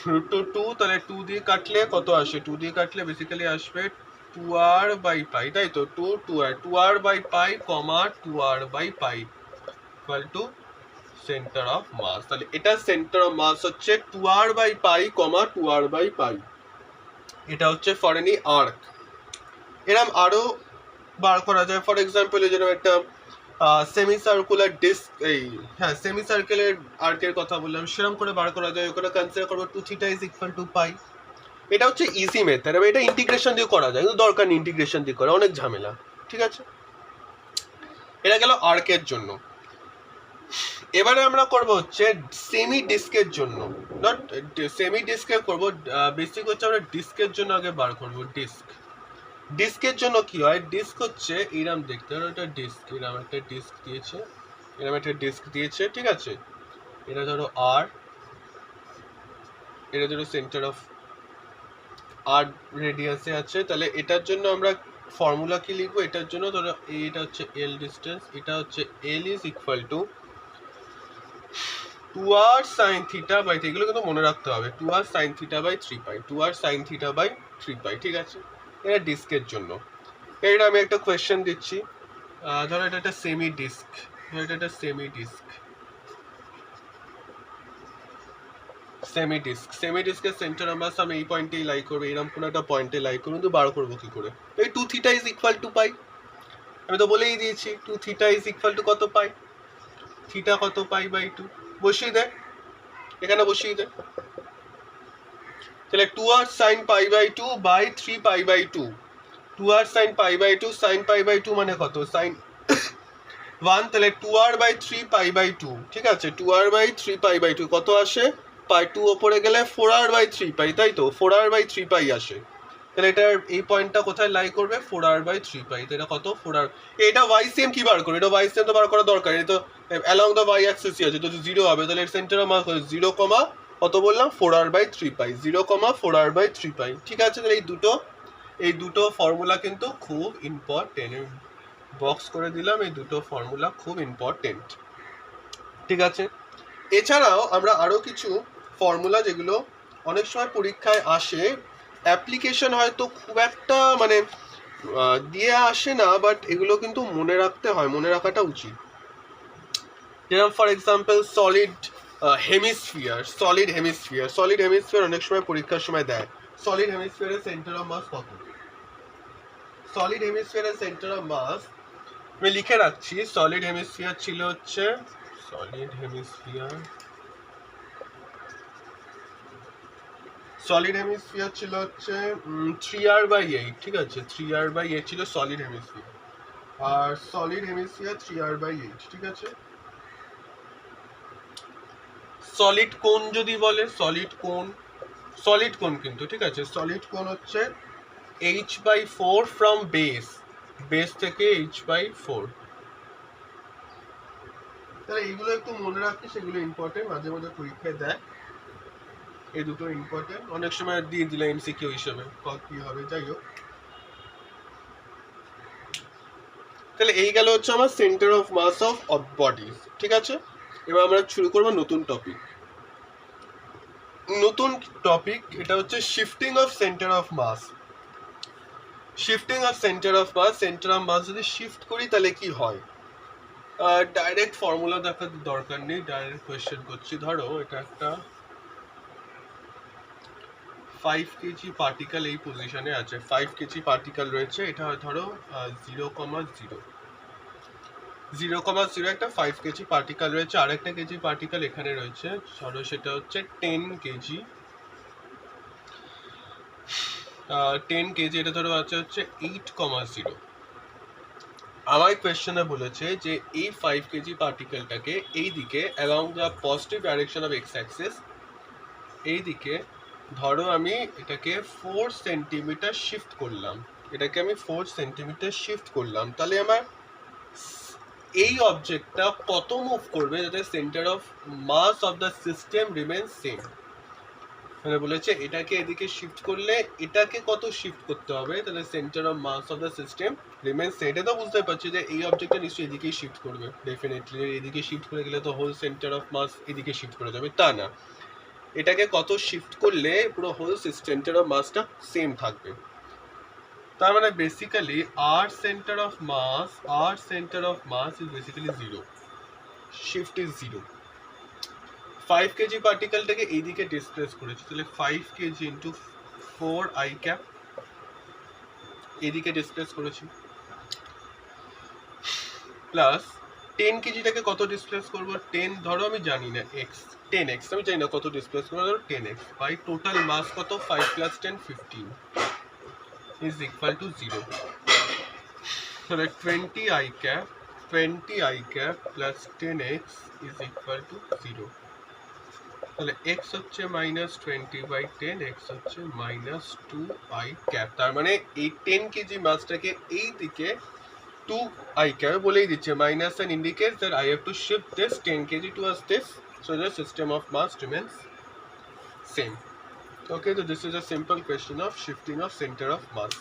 √2 তাহলে 2 দিয়ে কাটলে কত আসে? 2 দিয়ে কাটলে বেসিক্যালি আসবে 2r/π, তাই তো? 2r/π, 2r/π equal to centre of mass. তাহলে এটা সেন্টার অফ মাস হচ্ছে 2r/π, 2r/π। এটা হচ্ছে ফর এনি আর্ক। এরকম আরো বার করা যায়। ফর এক্সাম্পল যেরকম একটা সেমি সার্কুলার ডিস্ক, সেমি সার্কেলের আর্কের কথা বললাম, সেরকম করে বার করা যায়। ওখানে কনসিডার করবো 2θ = π। এটা হচ্ছে ইজি মেথড, এটা ইন্টিগ্রেশন দিয়ে করা যায়, কিন্তু দরকার নেই ইন্টিগ্রেশন দিয়ে করা, অনেক ঝামেলা। ঠিক আছে, এটা গেল আর্কের জন্য। এবারে আমরা করব হচ্ছে সেমি ডিস্কের জন্য, নট সেমি ডিস্কে করব, বেসিক হচ্ছে আমরা ডিস্কের জন্য আগে বার করব। ডিস্কের জন্য কি হয়? ডিস্ক হচ্ছে এরম দেখতে হবে, একটা ডিস্ক, এরম একটা ডিস্ক দিয়েছে, এরম একটা ডিস্ক দিয়েছে, ঠিক আছে? এটা ধরো আর, এটা ধরো সেন্টার অফ আর রেডিয়াসে আছে। তাহলে এটার জন্য আমরা ফর্মুলা কি লিখবো? এটার জন্য ধরো এটা হচ্ছে এল ডিস্টেন্স, এটা হচ্ছে এল is equal to 2r sin θ/3, এগুলো কিন্তু মনে রাখতে হবে। 2r sin θ/3π, 2r sin θ/3π, ঠিক আছে? এটা ডিস্কের জন্য। এটা আমি একটা কোয়েশ্চেন দিচ্ছি, ধরো এটা একটা সেমি ডিস্ক, সেমি ডিস্কের সেন্টার আমরা আমি এই পয়েন্টেই লাই করবো, এরকম কোনো একটা পয়েন্টে লাই করবো, কিন্তু বার করবো কি করে? এই 2θ = π, আমি তো বলেই দিয়েছি 2θ = কত? পাই। থিটা কত? π/2। বসিয়ে দে, এখানে বসিয়ে দে। তাহলে 2r sin π/2 by 3π/2, 2r sin π/2, sin π/2 মানে কত? sin 1, তাহলে 2r/3π/2, ঠিক আছে? 2r/3π/2 কত আসে? π2 ওপরে গেলে 4r/3π, তাই তো? 4r/3π আসে। তাহলে এটার এই পয়েন্টটা কোথায় লাই করবে? 4r/3π। এটা কত? 4r। এটা y-সেম কি বার করবে? এটা y-সেম তো বার করা দরকার, এটা তো অ্যালং দ্য y অ্যাক্সিস আছে, তো 0 হবে। তাহলে এর সেন্টার অফ মাস 0, কত বললাম? 4r/3π, 0, 4r/3π, ঠিক আছে? তাহলে এই দুটো ফর্মুলা কিন্তু খুব ইম্পর্টেন্ট, বক্স করে দিলাম, এই দুটো ফর্মুলা খুব ইম্পর্টেন্ট, ঠিক আছে? এছাড়াও আমরা আরো কিছু ফর্মুলা, যেগুলো অনেক সময় পরীক্ষায় আসে, অ্যাপ্লিকেশন হয়তো খুব একটা মানে দিয়ে আসে না, বাট এগুলো কিন্তু মনে রাখতে হয়, মনে রাখাটা উচিত। যেরকম ফর এক্সাম্পল সলিড হেমিস্ফিয়ার অনেক সময় পরীক্ষার সময় দেয়। সলিড হেমিস্ফিয়ারের সেন্টার অফ মাস কত? সলিড হেমিস্ফিয়ারের সেন্টার অফ মাস আমি লিখে রাখছি। সলিড হেমিস্ফিয়ার ছিল হচ্ছে 3r/8, ঠিক আছে? 3r/8 ছিল সলিড হেমিস্ফিয়ার, আর সলিড হেমিস্ফিয়ার 3r/8, ঠিক আছে? সলিড কোণ যদি বলে, সলিড কোণ কিন্তু, ঠিক আছে? সলিড কোণ হচ্ছে h/4 ফ্রম বেস থেকে h/4। তাহলে এইগুলো একটু মনে রাখি, সেগুলো ইম্পর্টেন্ট, মাঝে মাঝে পরীক্ষায় দেয়, এই দুটো ইম্পর্টেন্ট। অনেক সময় দিয়ে দিলে এমসিকিউ হিসেবে কি হবে, যাই হোক। তাহলে এই গেল হচ্ছে আমার centre of mass of bodies, ঠিক আছে? এবার আমরা শুরু করবো নতুন টপিক, এটা হচ্ছে shifting of centre of mass. Centre of mass যদি শিফট করি তাহলে কি হয়? ডাইরেক্ট ফর্মুলা দেখার দরকার নেই, ডাইরেক্ট কোয়েশ্চেন করছি। ধরো এটা একটা 5 কেজি পার্টিকেল এই পজিশনে আছে, 5 কেজি পার্টিকেল রয়েছে। এটা ধরো 0,0 একটা 5 কেজি পার্টিকেল রয়েছে, আর একটা কেজি পার্টিকেল এখানে রয়েছে, ধরো সেটা হচ্ছে 10 কেজি। এটা ধরো আছে হচ্ছে 8,0। আমার কোয়েশ্চনে বলেছে যে এই 5 কেজি পার্টিকেলটাকে এই দিকে along the positive direction of x Axis, এই দিকে ধরো আমি এটাকে 4 সেন্টিমিটার শিফট করলাম, তাহলে আমার এই অবজেক্টটা কত মুভ করবে যাতে centre of mass of the system remains same. মানে বলেছে এটাকে এদিকে শিফট করলে এটাকে কত শিফট করতে হবে, তাহলে centre of mass of the system remains same. এটা তো বুঝতে পারছি যে এই অবজেক্টটা নিশ্চয়ই এদিকেই শিফট করবে, ডেফিনেটলি। এদিকে শিফট করে গেলে তো হোল সেন্টার অফ মাস এদিকে শিফট করে যাবে, তা না। এটাকে কত শিফট করলে পুরো হোল সেন্টার অফ মাসটা সেম থাকবে। তার মানে বেসিক্যালি আর centre of mass is basically 0, shift is 0। 5 KG পার্টিকেলটাকে এইদিকে ডিসপ্লেস করেছি, তাহলে 5 কেজি ইন্টু 4 আই ক্যাপ এদিকে ডিসপ্লেস করেছি, প্লাস 10 কেজিটাকে কত ডিসপ্লেস করবো, 10 ধরো আমি জানি না এক্স, 10x আমি জানি না কত ডিসপ্লেস করবো, ধরো 10x বাই টোটাল মাস কত 5 প্লাস 10 15 ইজ ইকুয়াল টু 0। তাহলে 20 I cap plus 10x is equal to 0। তাহলে x হচ্ছে -20/10, x হচ্ছে -2 আই ক্যাপ। তার মানে এই 10 কেজি মাসটাকে এই দিকে 2 I ক্যাপ বলেই দিচ্ছে, minus and indicates that I have to shift this 10 kg towards this, so the system of mass remains same. Okay, so this is a simple question of shifting of center of mass.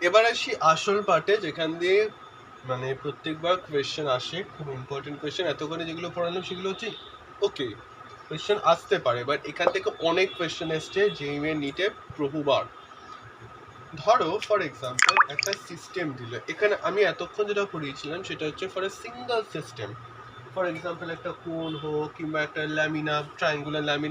এবার আসি আসল পার্টে, যেখান দিয়ে মানে প্রত্যেকবার question আসে, খুব ইম্পর্টেন্ট কোয়েশ্চেন। এতক্ষণে যেগুলো পড়ালাম সেগুলো হচ্ছে ওকে, কোয়েশ্চেন আসতে পারে, বাট এখান থেকে অনেক কোয়েশ্চেন এসছে জেইই নিটে বহুবার। ধরো ফর এক্সাম্পল একটা সিস্টেম দিল, এখানে আমি এতক্ষণ যেটা পড়িয়েছিলাম সেটা হচ্ছে for a single system, for example একটা কোন হোক কিংবা একটা ল্যামিনা ট্রায়াঙ্গুলার ল্যামিনা